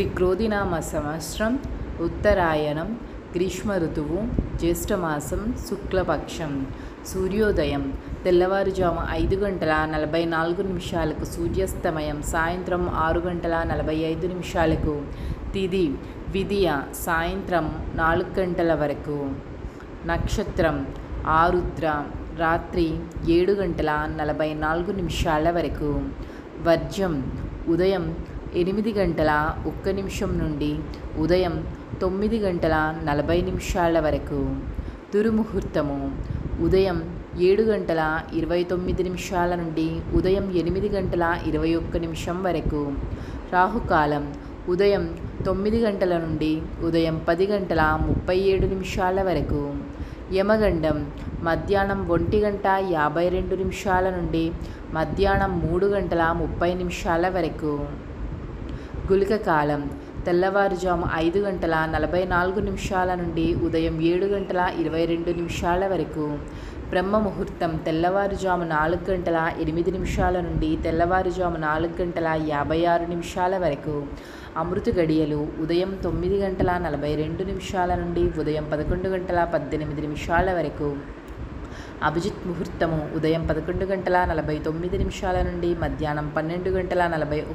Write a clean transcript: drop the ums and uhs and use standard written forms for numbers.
శ్రీ క్రోధినామ సంవత్సరం ఉత్తరాయణం గ్రీష్మ ఋతువు జ్యేష్ఠమాసం శుక్లపక్షం సూర్యోదయం తెల్లవారుజాము 5:44 సూర్యాస్తమయం సాయంత్రం 6:45 తిథి విదియ సాయంత్రం 4 గంటల వరకు నక్షత్రం ఆరుద్ర రాత్రి 7:44 వరకు వర్జం ఉదయం 8:01 నుండి ఉదయం 9:40 వరకు దుర్ముహూర్తము ఉదయం 7:29 నుండి ఉదయం 8:21 వరకు రాహుకాలం ఉదయం 9 గంటల నుండి ఉదయం 10:37 వరకు యమగండం మధ్యాహ్నం 1:52 నుండి మధ్యాహ్నం 3:30 వరకు గుళిక కాలం తెల్లవారుజాము 5:44 నుండి ఉదయం 7:22 వరకు బ్రహ్మ ముహూర్తం తెల్లవారుజాము 4:08 నుండి తెల్లవారుజాము 4:56 వరకు అమృత గడియలు ఉదయం 9:42 నుండి ఉదయం 11:18 వరకు అభిజిత్ ముహూర్తము ఉదయం 11:49 నుండి మధ్యాహ్నం 12:41 వరకు